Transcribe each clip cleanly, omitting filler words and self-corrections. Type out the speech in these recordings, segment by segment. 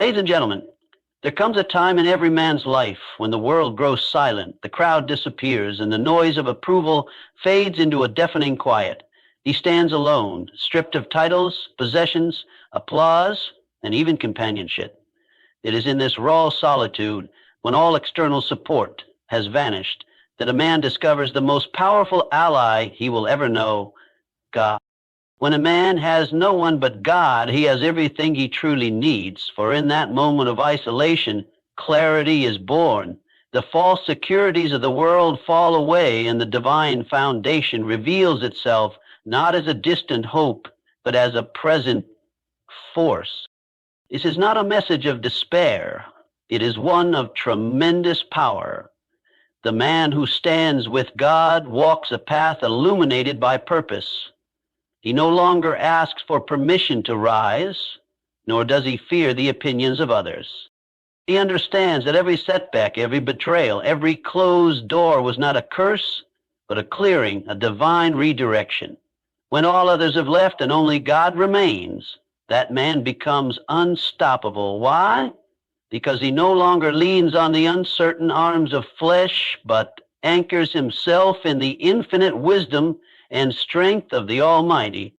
Ladies and gentlemen, there comes a time in every man's life when the world grows silent, the crowd disappears, and the noise of approval fades into a deafening quiet. He stands alone, stripped of titles, possessions, applause, and even companionship. It is in this raw solitude, when all external support has vanished, that a man discovers the most powerful ally he will ever know, God. When a man has no one but God, he has everything he truly needs, for in that moment of isolation, clarity is born. The false securities of the world fall away, and the divine foundation reveals itself not as a distant hope, but as a present force. This is not a message of despair. It is one of tremendous power. The man who stands with God walks a path illuminated by purpose. He no longer asks for permission to rise, nor does he fear the opinions of others. He understands that every setback, every betrayal, every closed door was not a curse, but a clearing, a divine redirection. When all others have left and only God remains, that man becomes unstoppable. Why? Because he no longer leans on the uncertain arms of flesh, but anchors himself in the infinite wisdom and strength of the Almighty.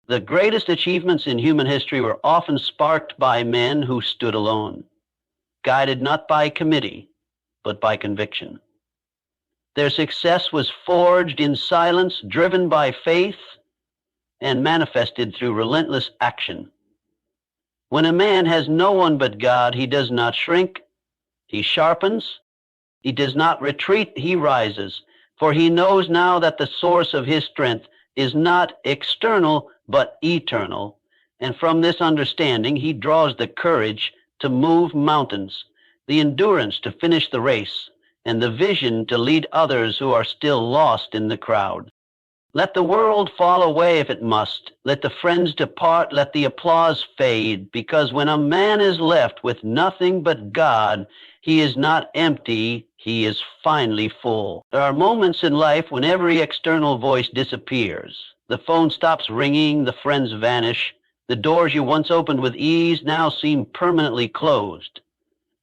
The greatest achievements in human history were often sparked by men who stood alone, guided not by committee, but by conviction. Their success was forged in silence, driven by faith, and manifested through relentless action. When a man has no one but God, he does not shrink, he sharpens, he does not retreat, he rises. For he knows now that the source of his strength is not external, but eternal. And from this understanding, he draws the courage to move mountains, the endurance to finish the race, and the vision to lead others who are still lost in the crowd. Let the world fall away if it must. Let the friends depart. Let the applause fade. Because when a man is left with nothing but God, he is not empty, he is finally full. There are moments in life when every external voice disappears. The phone stops ringing, the friends vanish. The doors you once opened with ease now seem permanently closed.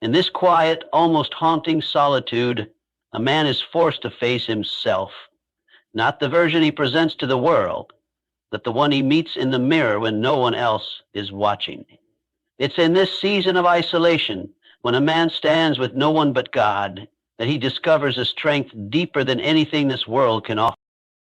In this quiet, almost haunting solitude, a man is forced to face himself. Not the version he presents to the world, but the one he meets in the mirror when no one else is watching. It's in this season of isolation, when a man stands with no one but God, that he discovers a strength deeper than anything this world can offer.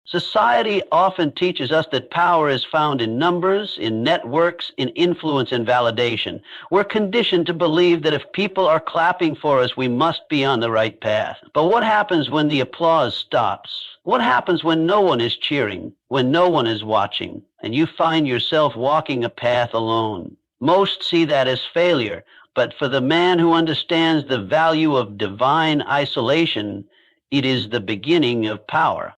Society often teaches us that power is found in numbers, in networks, in influence and validation. We're conditioned to believe that if people are clapping for us, we must be on the right path. But what happens when the applause stops? What happens when no one is cheering, when no one is watching, and you find yourself walking a path alone? Most see that as failure, but for the man who understands the value of divine isolation, it is the beginning of power.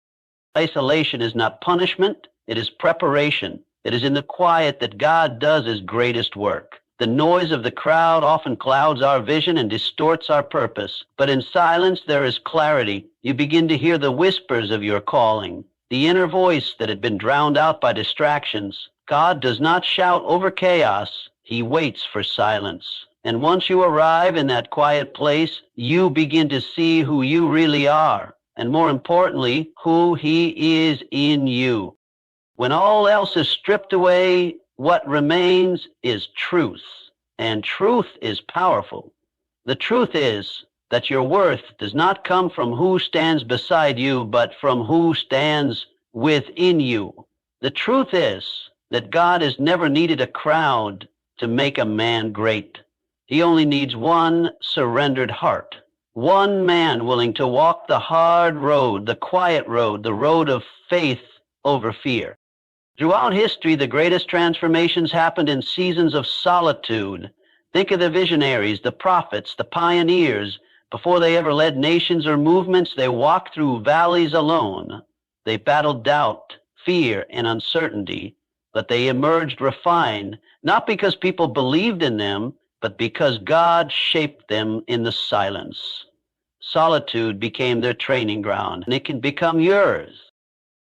Isolation is not punishment, it is preparation. It is in the quiet that God does his greatest work. The noise of the crowd often clouds our vision and distorts our purpose, but in silence there is clarity. You begin to hear the whispers of your calling, the inner voice that had been drowned out by distractions. God does not shout over chaos, he waits for silence. And once you arrive in that quiet place, you begin to see who you really are, and more importantly, who he is in you. When all else is stripped away, what remains is truth, and truth is powerful. The truth is that your worth does not come from who stands beside you, but from who stands within you. The truth is that God has never needed a crowd to make a man great. He only needs one surrendered heart, one man willing to walk the hard road, the quiet road, the road of faith over fear. Throughout history, the greatest transformations happened in seasons of solitude. Think of the visionaries, the prophets, the pioneers. Before they ever led nations or movements, they walked through valleys alone. They battled doubt, fear, and uncertainty, but they emerged refined, not because people believed in them, but because God shaped them in the silence. Solitude became their training ground, and it can become yours.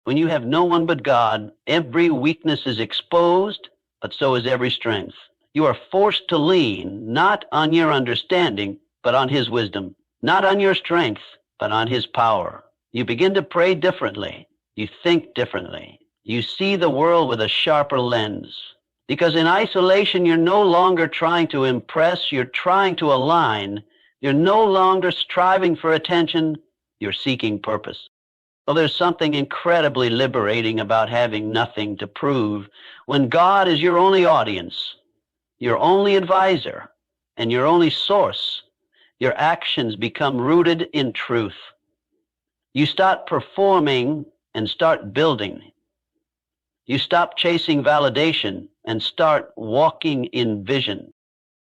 When you have no one but God, every weakness is exposed, but so is every strength. You are forced to lean not on your understanding, but on his wisdom, not on your strength, but on his power. You begin to pray differently. You think differently. You see the world with a sharper lens. Because in isolation, you're no longer trying to impress, you're trying to align. You're no longer striving for attention, you're seeking purpose. Well, there's something incredibly liberating about having nothing to prove when God is your only audience, your only advisor, and your only source. Your actions become rooted in truth. You start performing and start building. You stop chasing validation and start walking in vision.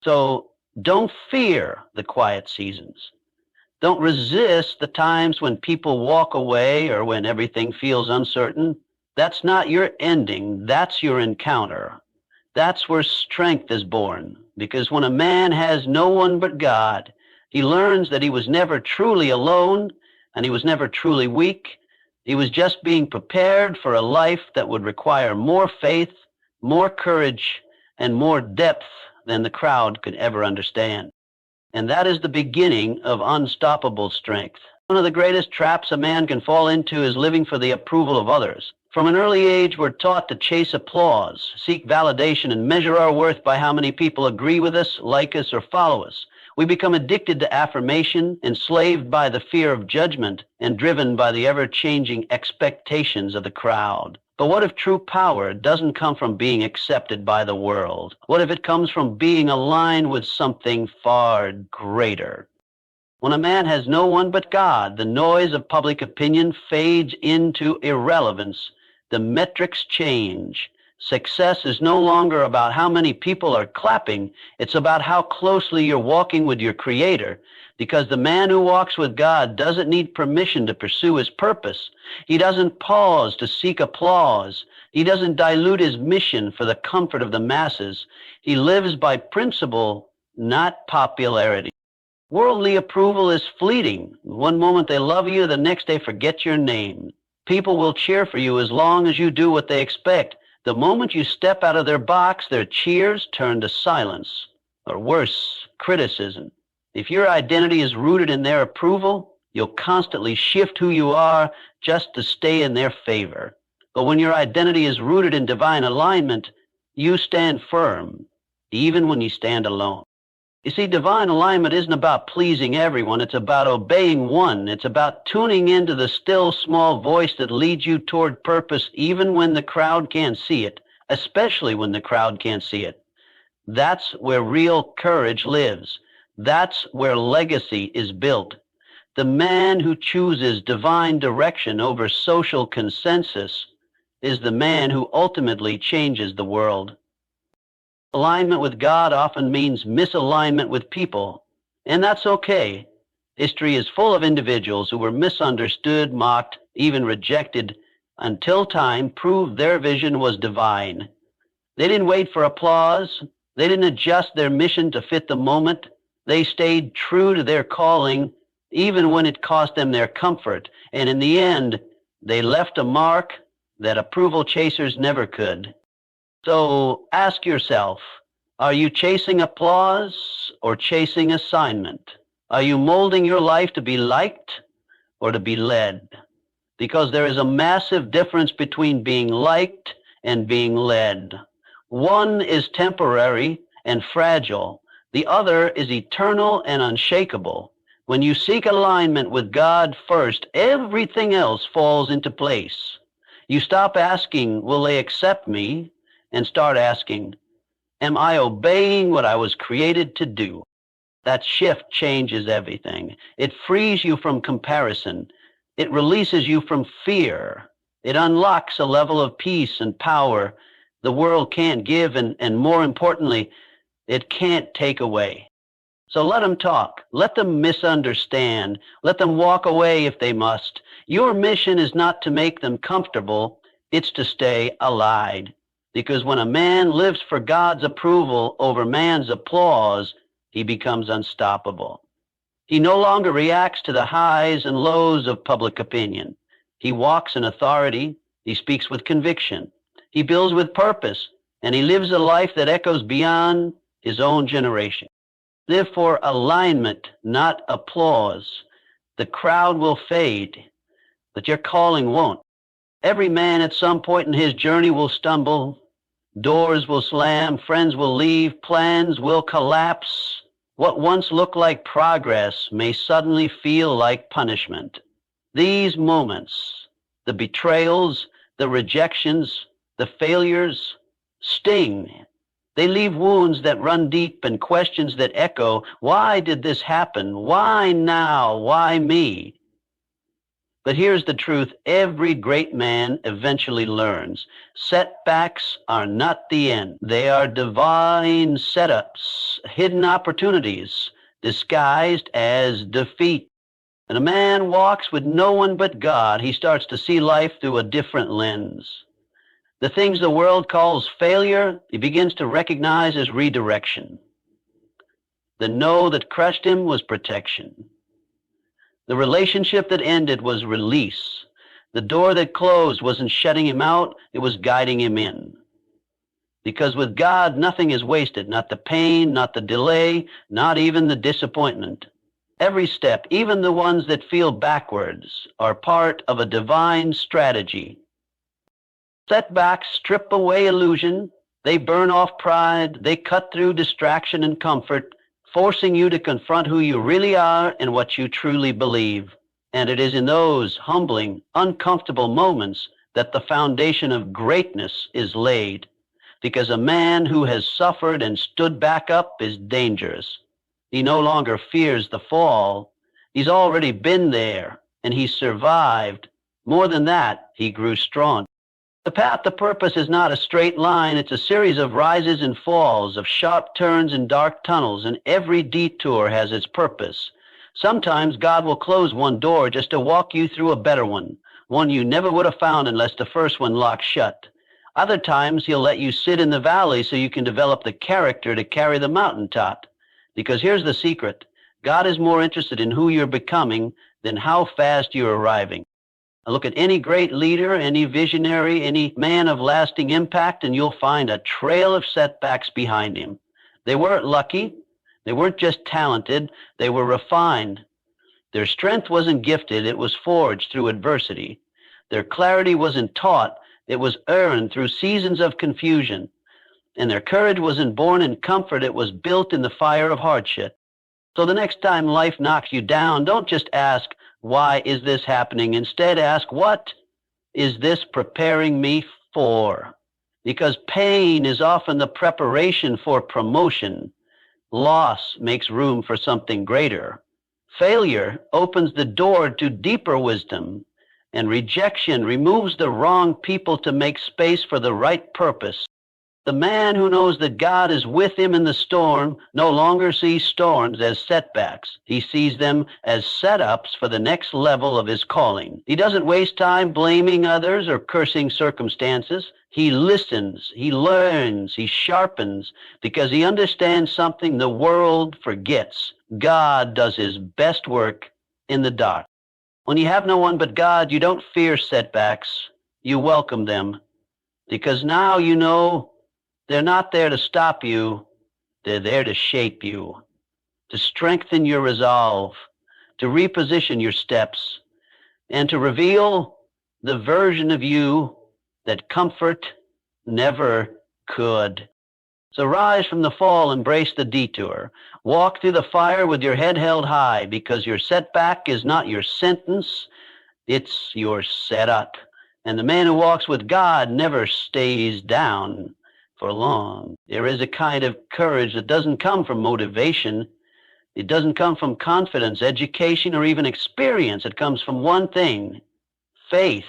So don't fear the quiet seasons. Don't resist the times when people walk away or when everything feels uncertain. That's not your ending. That's your encounter. That's where strength is born. Because when a man has no one but God, he learns that he was never truly alone and he was never truly weak. He was just being prepared for a life that would require more faith, more courage, and more depth than the crowd could ever understand. And that is the beginning of unstoppable strength. One of the greatest traps a man can fall into is living for the approval of others. From an early age, we're taught to chase applause, seek validation, and measure our worth by how many people agree with us, like us, or follow us. We become addicted to affirmation, enslaved by the fear of judgment, and driven by the ever-changing expectations of the crowd. But what if true power doesn't come from being accepted by the world? What if it comes from being aligned with something far greater? When a man has no one but God, the noise of public opinion fades into irrelevance. The metrics change. Success is no longer about how many people are clapping. It's about how closely you're walking with your Creator. Because the man who walks with God doesn't need permission to pursue his purpose. He doesn't pause to seek applause. He doesn't dilute his mission for the comfort of the masses. He lives by principle, not popularity. Worldly approval is fleeting. One moment they love you, the next they forget your name. People will cheer for you as long as you do what they expect. The moment you step out of their box, their cheers turn to silence, or worse, criticism. If your identity is rooted in their approval, you'll constantly shift who you are just to stay in their favor. But when your identity is rooted in divine alignment, you stand firm, even when you stand alone. You see, divine alignment isn't about pleasing everyone. It's about obeying one. It's about tuning into the still small voice that leads you toward purpose even when the crowd can't see it, especially when the crowd can't see it. That's where real courage lives. That's where legacy is built. The man who chooses divine direction over social consensus is the man who ultimately changes the world. Alignment with God often means misalignment with people, and that's okay. History is full of individuals who were misunderstood, mocked, even rejected, until time proved their vision was divine. They didn't wait for applause. They didn't adjust their mission to fit the moment. They stayed true to their calling, even when it cost them their comfort. And in the end, they left a mark that approval chasers never could. So ask yourself, are you chasing applause or chasing assignment? Are you molding your life to be liked or to be led? Because there is a massive difference between being liked and being led. One is temporary and fragile. The other is eternal and unshakable. When you seek alignment with God first, everything else falls into place. You stop asking, will they accept me? And start asking, am I obeying what I was created to do? That shift changes everything. It frees you from comparison. It releases you from fear. It unlocks a level of peace and power the world can't give, and more importantly, it can't take away. So let them talk. Let them misunderstand. Let them walk away if they must. Your mission is not to make them comfortable. It's to stay aligned. Because when a man lives for God's approval over man's applause, he becomes unstoppable. He no longer reacts to the highs and lows of public opinion. He walks in authority. He speaks with conviction. He builds with purpose. and he lives a life that echoes beyond his own generation. Live for alignment, not applause. The crowd will fade, but your calling won't. Every man at some point in his journey will stumble. Doors will slam, friends will leave, plans will collapse. What once looked like progress may suddenly feel like punishment. These moments, the betrayals, the rejections, the failures, sting. They leave wounds that run deep and questions that echo, why did this happen? Why now? Why me? But here's the truth. Every great man eventually learns. Setbacks are not the end. They are divine setups, hidden opportunities, disguised as defeat. When a man walks with no one but God, he starts to see life through a different lens. The things the world calls failure, he begins to recognize as redirection. The no that crushed him was protection. The relationship that ended was release. The door that closed wasn't shutting him out, it was guiding him in. Because with God, nothing is wasted, not the pain, not the delay, not even the disappointment. Every step, even the ones that feel backwards, are part of a divine strategy. Setbacks strip away illusion, they burn off pride, they cut through distraction and comfort, forcing you to confront who you really are and what you truly believe. And it is in those humbling, uncomfortable moments that the foundation of greatness is laid. Because a man who has suffered and stood back up is dangerous. He no longer fears the fall. He's already been there, and he survived. More than that, he grew strong. The path to purpose is not a straight line. It's a series of rises and falls, of sharp turns and dark tunnels, and every detour has its purpose. Sometimes God will close one door just to walk you through a better one you never would have found unless the first one locked shut. Other times, he'll let you sit in the valley so you can develop the character to carry the mountaintop. Because here's the secret. God is more interested in who you're becoming than how fast you're arriving. Look at any great leader, any visionary, any man of lasting impact, and you'll find a trail of setbacks behind him. They weren't lucky. They weren't just talented. They were refined. Their strength wasn't gifted. It was forged through adversity. Their clarity wasn't taught. It was earned through seasons of confusion. And their courage wasn't born in comfort. It was built in the fire of hardship. So the next time life knocks you down, don't just ask, why is this happening? Instead, ask, what is this preparing me for? Because pain is often the preparation for promotion. Loss makes room for something greater. Failure opens the door to deeper wisdom, and rejection removes the wrong people to make space for the right purpose. The man who knows that God is with him in the storm no longer sees storms as setbacks. He sees them as setups for the next level of his calling. He doesn't waste time blaming others or cursing circumstances. He listens, he learns, he sharpens, because he understands something the world forgets. God does his best work in the dark. When you have no one but God, you don't fear setbacks. You welcome them, because now you know they're not there to stop you. They're there to shape you, to strengthen your resolve, to reposition your steps, and to reveal the version of you that comfort never could. So rise from the fall, embrace the detour. Walk through the fire with your head held high, because your setback is not your sentence, it's your setup. And the man who walks with God never stays down for long. There is a kind of courage that doesn't come from motivation. It doesn't come from confidence, education, or even experience. It comes from one thing, faith.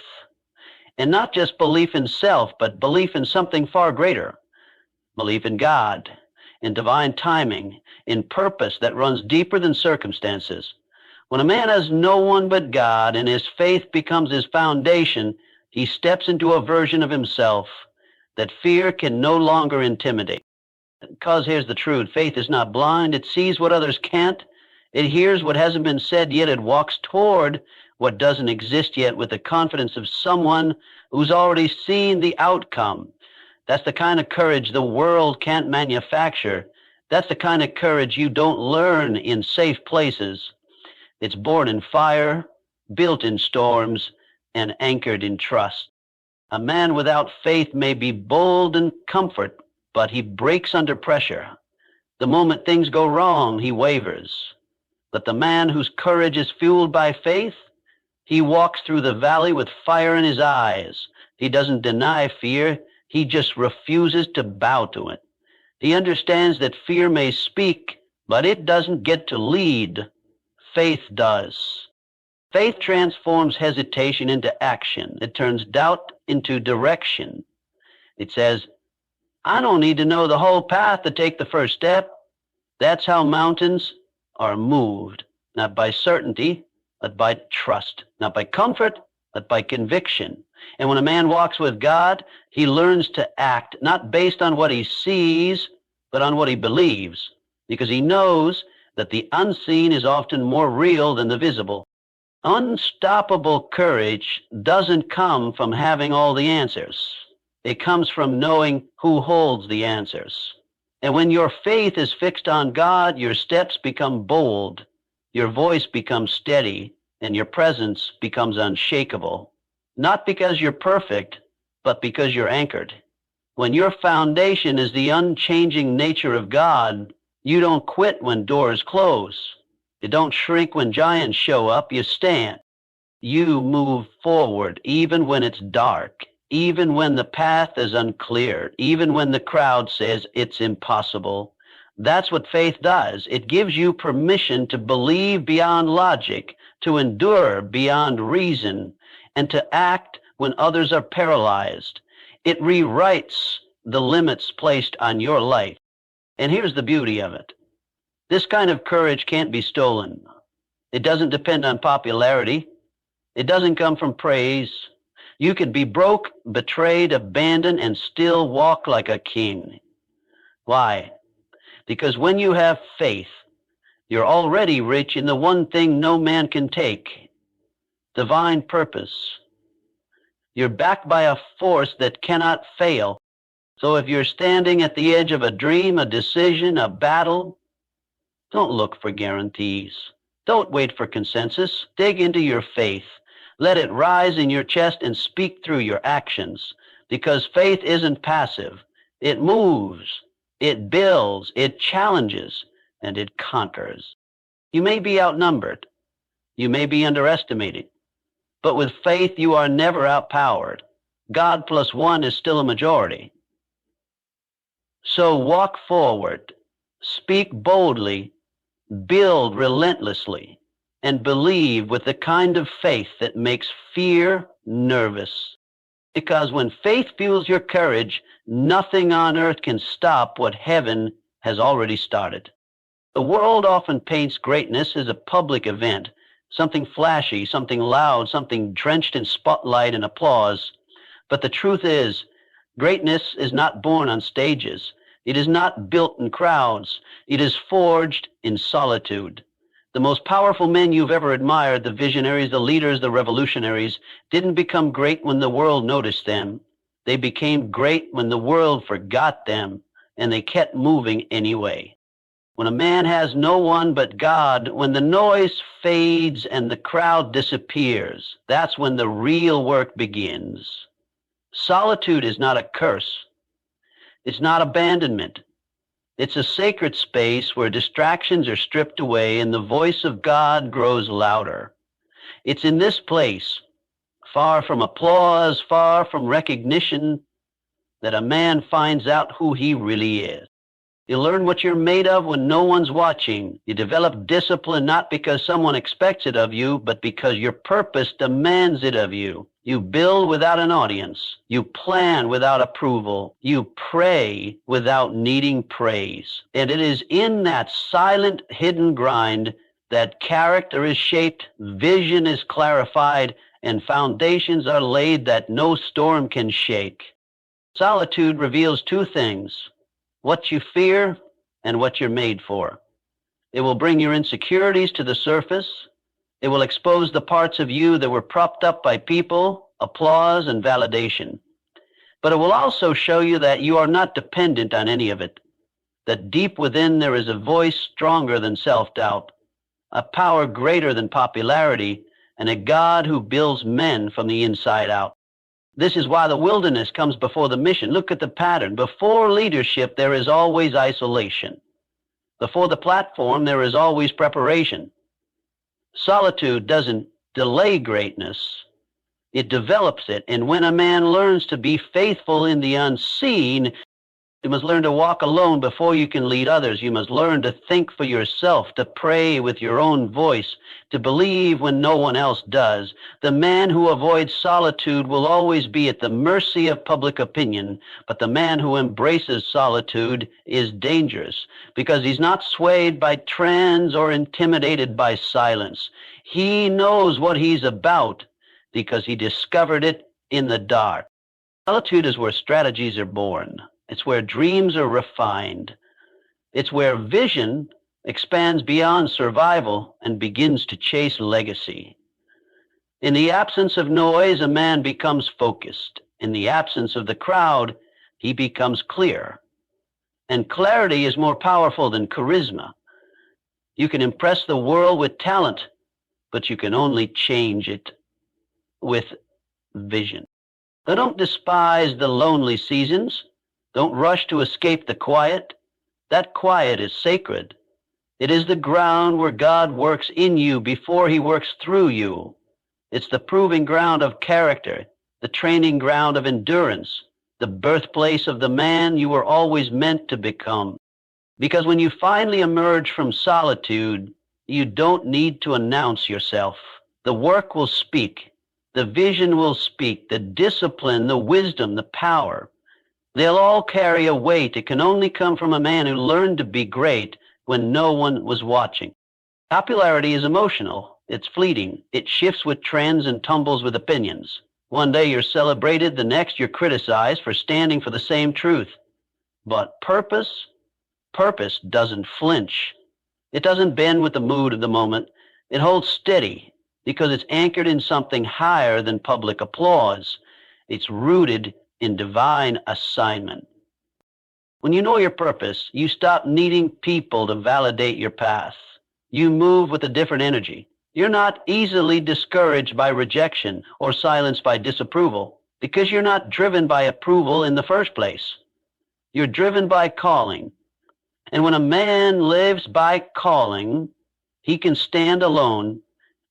And not just belief in self, but belief in something far greater. Belief in God, in divine timing, in purpose that runs deeper than circumstances. When a man has no one but God and his faith becomes his foundation, he steps into a version of himself that fear can no longer intimidate. Because here's the truth, faith is not blind. It sees what others can't. It hears what hasn't been said yet. It walks toward what doesn't exist yet with the confidence of someone who's already seen the outcome. That's the kind of courage the world can't manufacture. That's the kind of courage you don't learn in safe places. It's born in fire, built in storms, and anchored in trust. A man without faith may be bold in comfort, but he breaks under pressure. The moment things go wrong, he wavers. But the man whose courage is fueled by faith, he walks through the valley with fire in his eyes. He doesn't deny fear. He just refuses to bow to it. He understands that fear may speak, but it doesn't get to lead. Faith does. Faith transforms hesitation into action. It turns doubt into direction. It says, I don't need to know the whole path to take the first step. That's how mountains are moved, not by certainty, but by trust, not by comfort, but by conviction. And when a man walks with God, he learns to act not based on what he sees, but on what he believes, because he knows that the unseen is often more real than the visible. Unstoppable courage doesn't come from having all the answers. It comes from knowing who holds the answers. And when your faith is fixed on God, your steps become bold, your voice becomes steady, and your presence becomes unshakable. Not because you're perfect, but because you're anchored. When your foundation is the unchanging nature of God, you don't quit when doors close. You don't shrink when giants show up. You stand. You move forward even when it's dark, even when the path is unclear, even when the crowd says it's impossible. That's what faith does. It gives you permission to believe beyond logic, to endure beyond reason, and to act when others are paralyzed. It rewrites the limits placed on your life. And here's the beauty of it. This kind of courage can't be stolen. It doesn't depend on popularity. It doesn't come from praise. You could be broke, betrayed, abandoned, and still walk like a king. Why? Because when you have faith, you're already rich in the one thing no man can take, divine purpose. You're backed by a force that cannot fail. So if you're standing at the edge of a dream, a decision, a battle, don't look for guarantees. Don't wait for consensus. Dig into your faith. Let it rise in your chest and speak through your actions, because faith isn't passive. It moves, it builds, it challenges, and it conquers. You may be outnumbered. You may be underestimated. But with faith, you are never outpowered. God plus one is still a majority. So walk forward, speak boldly, build relentlessly, and believe with the kind of faith that makes fear nervous. Because when faith fuels your courage, nothing on earth can stop what heaven has already started. The world often paints greatness as a public event, something flashy, something loud, something drenched in spotlight and applause. But the truth is, greatness is not born on stages. It is not built in crowds. It is forged in solitude. The most powerful men you've ever admired, the visionaries, the leaders, the revolutionaries, didn't become great when the world noticed them. They became great when the world forgot them, and they kept moving anyway. When a man has no one but God, when the noise fades and the crowd disappears, that's when the real work begins. Solitude is not a curse. It's not abandonment. It's a sacred space where distractions are stripped away and the voice of God grows louder. It's in this place, far from applause, far from recognition, that a man finds out who he really is. You learn what you're made of when no one's watching. You develop discipline not because someone expects it of you, but because your purpose demands it of you. You build without an audience. You plan without approval. You pray without needing praise. And it is in that silent, hidden grind that character is shaped, vision is clarified, and foundations are laid that no storm can shake. Solitude reveals two things: what you fear and what you're made for. It will bring your insecurities to the surface. It will expose the parts of you that were propped up by people, applause, and validation. But it will also show you that you are not dependent on any of it, that deep within there is a voice stronger than self-doubt, a power greater than popularity, and a God who builds men from the inside out. This is why the wilderness comes before the mission. Look at the pattern. Before leadership, there is always isolation. Before the platform, there is always preparation. Solitude doesn't delay greatness. It develops it. And when a man learns to be faithful in the unseen, you must learn to walk alone before you can lead others. You must learn to think for yourself, to pray with your own voice, to believe when no one else does. The man who avoids solitude will always be at the mercy of public opinion, but the man who embraces solitude is dangerous because he's not swayed by trends or intimidated by silence. He knows what he's about because he discovered it in the dark. Solitude is where strategies are born. It's where dreams are refined. It's where vision expands beyond survival and begins to chase legacy. In the absence of noise, a man becomes focused. In the absence of the crowd, he becomes clear. And clarity is more powerful than charisma. You can impress the world with talent, but you can only change it with vision. So don't despise the lonely seasons. Don't rush to escape the quiet. That quiet is sacred. It is the ground where God works in you before he works through you. It's the proving ground of character, the training ground of endurance, the birthplace of the man you were always meant to become. Because when you finally emerge from solitude, you don't need to announce yourself. The work will speak. The vision will speak. The discipline, the wisdom, the power. They'll all carry a weight. It can only come from a man who learned to be great when no one was watching. Popularity is emotional. It's fleeting. It shifts with trends and tumbles with opinions. One day you're celebrated, the next you're criticized for standing for the same truth. But purpose doesn't flinch. It doesn't bend with the mood of the moment. It holds steady because it's anchored in something higher than public applause. It's rooted in divine assignment. When you know your purpose, you stop needing people to validate your path. You move with a different energy. You're not easily discouraged by rejection or silenced by disapproval because you're not driven by approval in the first place. You're driven by calling. And when a man lives by calling, he can stand alone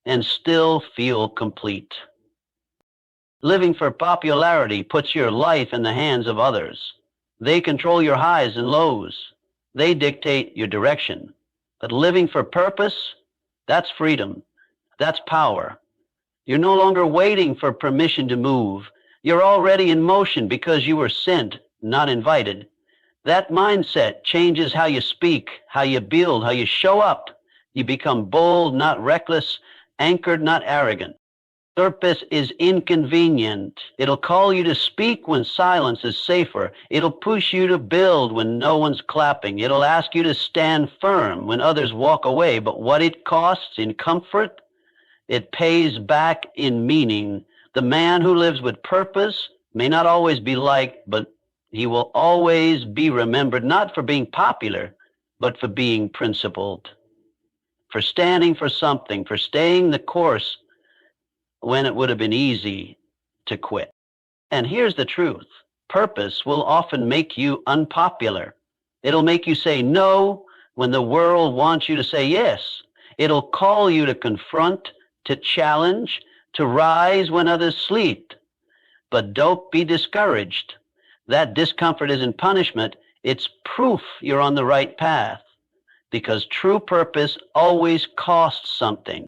and still feel complete. Living for popularity puts your life in the hands of others. They control your highs and lows. They dictate your direction. But living for purpose, that's freedom. That's power. You're no longer waiting for permission to move. You're already in motion because you were sent, not invited. That mindset changes how you speak, how you build, how you show up. You become bold, not reckless, anchored, not arrogant. Purpose is inconvenient. It'll call you to speak when silence is safer. It'll push you to build when no one's clapping. It'll ask you to stand firm when others walk away. But what it costs in comfort, it pays back in meaning. The man who lives with purpose may not always be liked, but he will always be remembered, not for being popular, but for being principled, for standing for something, for staying the course when it would have been easy to quit. And here's the truth. Purpose will often make you unpopular. It'll make you say no when the world wants you to say yes. It'll call you to confront, to challenge, to rise when others sleep. But don't be discouraged. That discomfort isn't punishment. It's proof you're on the right path. Because true purpose always costs something.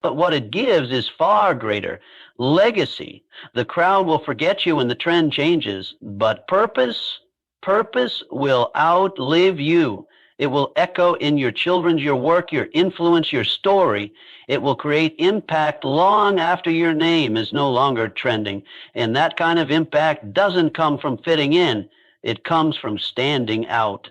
But what it gives is far greater. Legacy. The crowd will forget you when the trend changes. But purpose will outlive you. It will echo in your children's, your work, your influence, your story. It will create impact long after your name is no longer trending. And that kind of impact doesn't come from fitting in. It comes from standing out.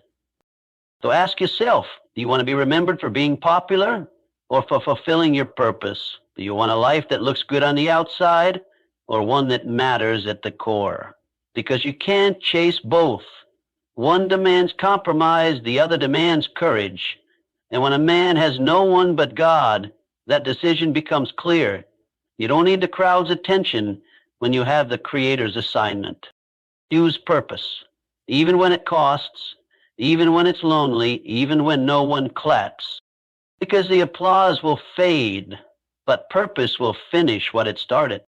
So ask yourself, do you want to be remembered for being popular or for fulfilling your purpose? Do you want a life that looks good on the outside or one that matters at the core? because you can't chase both. One demands compromise, the other demands courage. And when a man has no one but God, that decision becomes clear. You don't need the crowd's attention when you have the Creator's assignment. Use purpose, even when it costs, even when it's lonely, even when no one claps. Because the applause will fade, but purpose will finish what it started.